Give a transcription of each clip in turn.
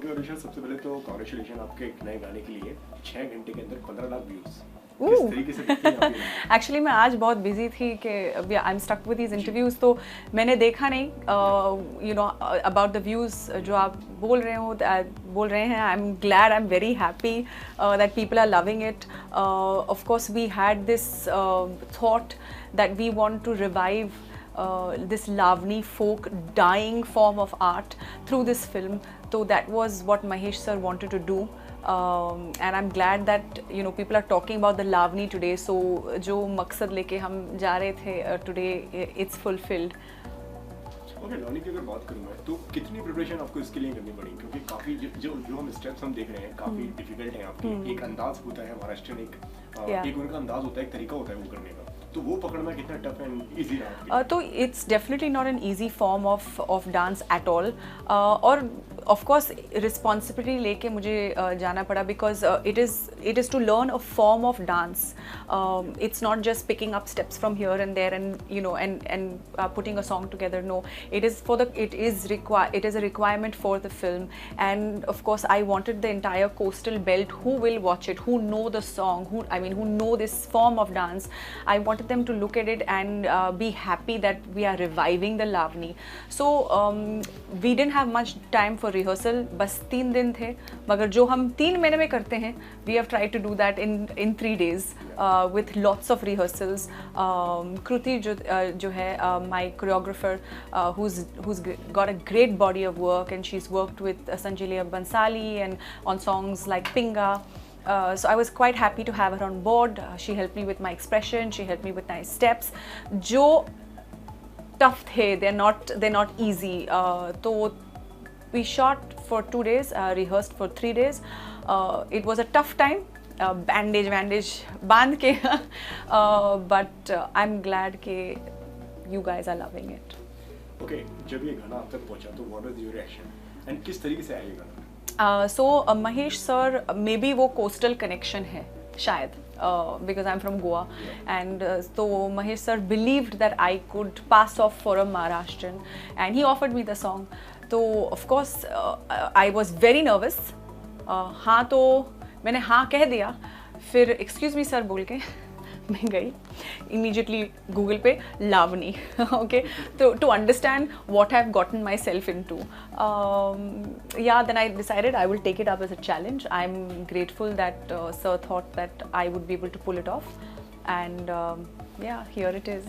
Okay Anusha, सबसे पहले तो कांग्रेचुलेशन आपके एक नए गाने के लिए। 6 घंटे के अंदर 15 लाख व्यूज। किस तरीके से देखते हैं आप ये numbers? एक्चुअली मैं आज बहुत बिजी थी कि I am stuck with these interviews, तो मैंने देखा नहीं you know about the views जो आप बोल रहे हैं। I am glad, I am very happy that people are loving it. Of course we had this thought that we want to revive this Lavani folk dying form of art through this film. So that was what Mahesh sir wanted to do. And I'm glad that people are talking about the Lavani today. So जो मकसद लेके हम जा रहे थे today, it's fulfilled. Okay, Lavani की अगर बात करूँ मैं, तो कितनी प्रिपरेशन आपको इसके लिए करनी पड़ी? क्योंकि काफ़ी जो हम स्टेप्स हम देख रहे हैं काफ़ी डिफिकल्ट हैं आपके। एक अंदाज होता है महाराष्ट्रियन, एक उनका अंदाज होता है, एक तरीका होता है वो करने का, तो वो पकड़ना कितना टफ एंड इजी रहा? तो it's definitely not an easy form of dance at all, और ऑफ कोर्स रिस्पॉन्सिबिलिटी लेके मुझे जाना पड़ा, because it is to learn a form of dance. It's not just picking up steps from here and there and putting a song together. No, it is a requirement for the film. And of course I wanted the entire coastal belt who will watch it, who know the song, who know this form of dance. I wanted them to look at it and be happy that we are reviving the Lavani. So we didn't have much time for rehearsal. बस 3 दिन थे, मगर जो हम 3 महीने में करते हैं, we have tried to do that in 3 days. With lots of rehearsals. Kruti जो है my choreographer, who's got a great body of work, and she's worked with Sanjay Leela Bansali and on songs like Pinga. So I was quite happy to have her on board. She helped me with my expression, she helped me with my steps. जो tough थे, they're not easy. तो we shot for 2 days, rehearsed for 3 days. It was a tough time. Bandage बांध के but I'm glad कि you guys are loving it. Okay, जब ये गाना आप तक पहुंचा तो what was your reaction and किस तरीके से आया ये गाना? So Mahesh sir, maybe वो coastal connection है शायद, because I'm from Goa, and so Mahesh sir believed that I could pass off for a Maharashtrian, and he offered me the song. So of course I was very nervous. हाँ तो मैंने हाँ कह दिया, फिर excuse me sir बोल के मैं गई इमीडिएटली गूगल पे लावनी, ओके, तो to understand what I have gotten myself into. Yeah then I decided I will take it up as a challenge. I am grateful that sir thought that I would be able to pull it off, and yeah here it is.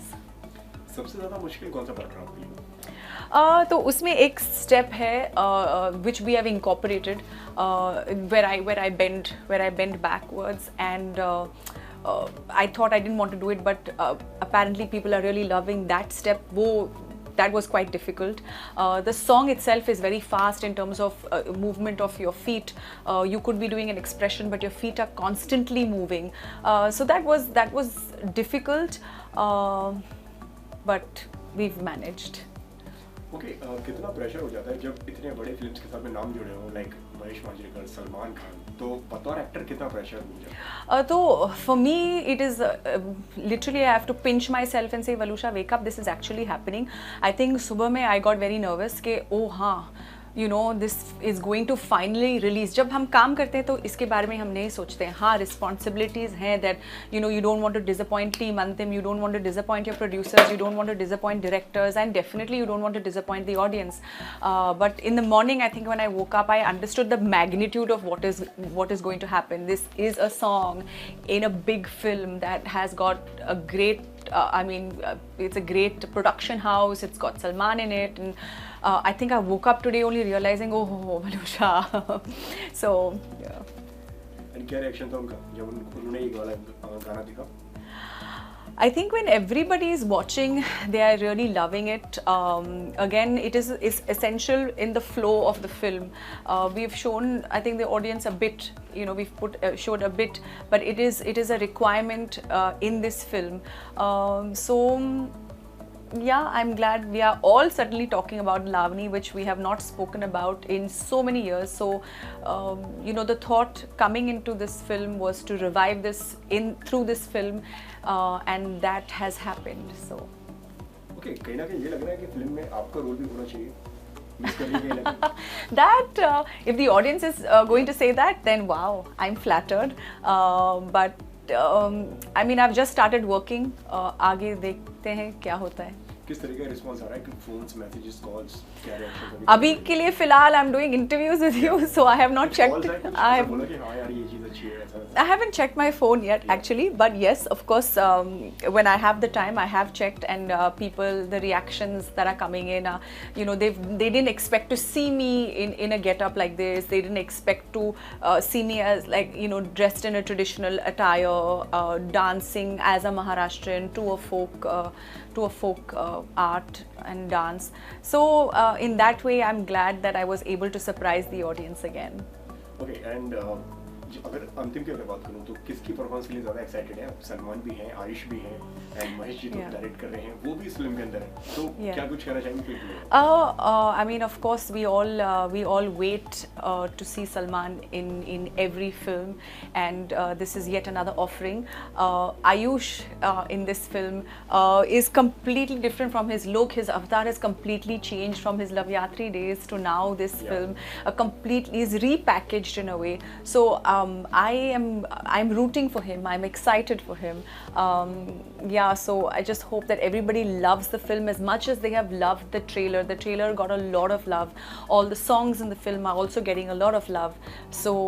सबसे ज़्यादा मुश्किल कौन सा part रहा आपके लिए? तो उसमें एक स्टेप है which we have incorporated, where I bend backwards, and I thought I didn't want to do it, but apparently people are really loving that step. That was quite difficult. The song itself is very fast in terms of movement of your feet. You could be doing an expression, but your feet are constantly moving. So that was difficult, but we've managed. Okay, कितना pressure हो जाता है जब इतने बड़े films के साथ में नाम जुड़े हो, लाइक महेश मांजरेकर, सलमान खान, तो बतौर एक्टर कितना प्रेशर हो जाता है? तो for me it is literally I have to pinch myself and say, Valusha, wake up, this is actually happening. I think सुबह में I got very nervous कि oh हाँ, this is going to finally release. जब हम काम करते हैं तो इसके बारे में हम नहीं सोचते हैं. हाँ, responsibilities हैं that you don't want to disappoint team Antim, you don't want to disappoint your producers, you don't want to disappoint directors, and definitely you don't want to disappoint the audience. But in the morning, I think when I woke up, I understood the magnitude of what is going to happen. This is a song in a big film that has got a great it's a great production house. It's got Salman in it, and I think I woke up today only realizing, oh, Valusha. So yeah. And क्या reaction था उनका जब उन्होंने ये गाना देखा? I think when everybody is watching, they are really loving it. Again, it is essential in the flow of the film. We've shown, I think, the audience a bit. We've showed a bit, but it is a requirement in this film. So yeah, I'm glad we are all certainly talking about Lavani, which we have not spoken about in so many years. So the thought coming into this film was to revive this through this film, and that has happened. So okay, कहीं ना कहीं ये लग रहा है कि film में आपका रोल भी होना चाहिए. मिस करने के लिए? That if the audience is going to say that, then wow, I'm flattered. But I mean, I've just started working. आगे देखते हैं क्या होता है. किस तरह का रिस्पांस आ रहा है कि फोन्स मैसेजेस कॉल्स क्या रिएक्शन अभी के लिए फिलहाल I'm doing interviews with you, so I have not checked. बोला कि हाँ यार ये चीज़ अच्छी है ऐसा. I haven't checked my phone yet actually, but yes, of course, when I have the time, I have checked, and people, the reactions that are coming in, you know, they didn't expect to see me in a get-up like this. They didn't expect to see me as, like, you know, dressed in a traditional attire, dancing as a Maharashtrian to a folk art and dance. So in that way, I'm glad that I was able to surprise the audience again. Okay, and अगर अंतिम की अगर बात करूँ तो किसकी performance के लिए ज़्यादा एक्साइटेड है? सलमान भी हैं, आयुष भी हैं, एंड महेश जी तो डायरेक्ट कर रहे हैं, वो भी इस फिल्म के अंदर है, तो क्या कुछ कहना चाहेंगे फिल्म में? I mean, of course, we all wait to see Salman in every film, and this is yet another offering. Ayush in this film is completely different from his look. His avatar has completely changed from his Love Yatri days to now this film. Completely is repackaged in a way. So I'm rooting for him. I'm excited for him. Yeah, so I just hope that everybody loves the film as much as they have loved the trailer. The trailer got a lot of love. All the songs in the film are also getting a lot of love. So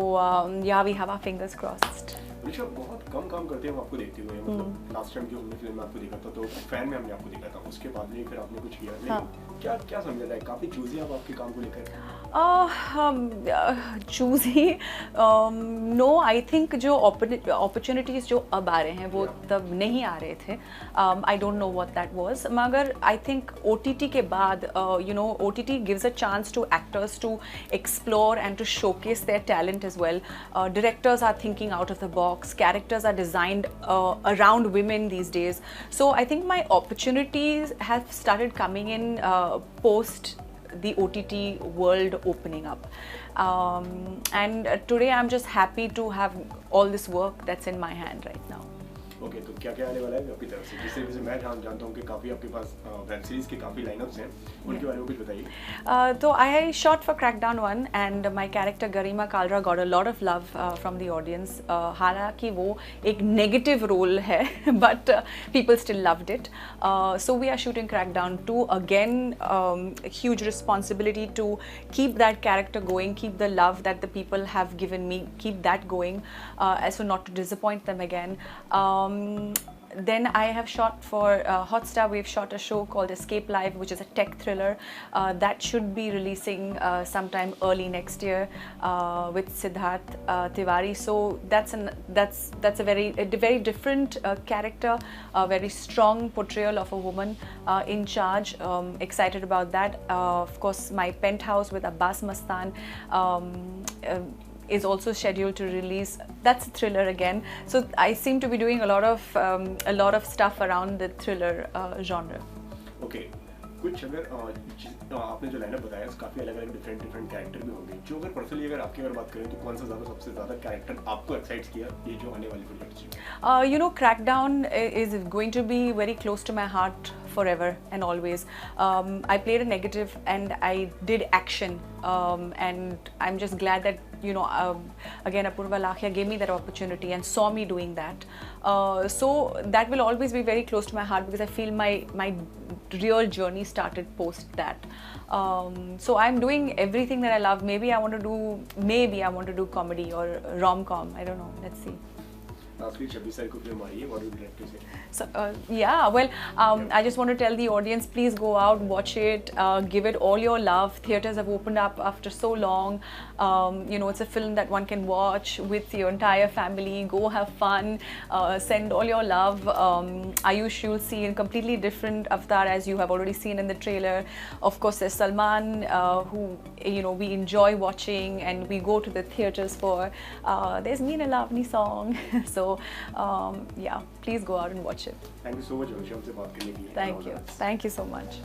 yeah, we have our fingers crossed. Rishabh बहुत कम काम करते हैं, हम आपको देखते हुए, मतलब last time जो हमने फिल्म में आपको देखा था तो फैन में हमने आपको देखा था, उसके बाद में फिर आपने कुछ किया, लेकिन क्या समझा जाए, काफ़ी चूजी आप आपके काम को लेकर? चूजी नो, आई थिंक जो अपॉर्चुनिटीज़ जो अब आ रहे हैं वो तब नहीं आ रहे थे. I don't know what that was, मगर आई थिंक OTT के बाद you know OTT gives a chance to actors to explore and to showcase their talent as well. Directors are thinking out of the box. Characters are designed around women these days. So I think my opportunities have started coming in post the OTT world opening up. And today I'm just happy to have all this work that's in my hand right now. Okay, तो क्या क्या आने वाला है आपकी तरफ से? जिससे मैं जानता हूँ कि काफ़ी आपके पास वेब सीरीज के काफ़ी लाइनअप्स हैं, उनके बारे में कुछ बताइए. तो I shot for Crackdown 1 and my character Garima Kalra got a lot of love from the audience. हालांकि वो एक negative role है, but people still loved it. So we are shooting Crackdown 2 again. Huge responsibility to keep that character going, keep the love that the people have given me, keep that going, as so not to disappoint them again. Then I have shot for Hotstar. We've shot a show called Escape Live, which is a tech thriller that should be releasing sometime early next year with Siddharth Tiwari. So that's a very different character, a very strong portrayal of a woman in charge. Excited about that. Of course, my Penthouse with Abbas Mastan is also scheduled to release. That's a thriller again. So I seem to be doing a lot of stuff around the thriller genre. Okay. कुछ अगर आपने जो lineup बताया काफ़ी अलग अलग different character भी होंगे, जो अगर पर्सनली अगर आपकी अगर बात करें तो कौन सा सबसे ज़्यादा कैरेक्टर आपको एक्साइट किया ये जो आने वाली project? You know, Crackdown is going to be very close to my heart forever and always. I played a negative and I did action, and I'm just glad that, you know, again Apurva Lakhia gave me that opportunity and saw me doing that. So that will always be very close to my heart because I feel my real journey started post that. So I'm doing everything that I love. Maybe I want to do comedy or rom-com. I don't know. Let's see. Lastly, 26 तारीख को film आ रही है. What would you like to say? So yeah, well, I just want to tell the audience, please go out, watch it, give it all your love. Theaters have opened up after so long. You know, it's a film that one can watch with your entire family. Go have fun, send all your love. Ayush, you'll see in completely different avatar, as you have already seen in the trailer. Of course, there's Salman, who, you know, we enjoy watching and we go to the theaters for. There's Meena Lavani song. So yeah, please go out and watch it. Thank you so much, Anushka, हमसे बात करने के लिए. Thank you so much.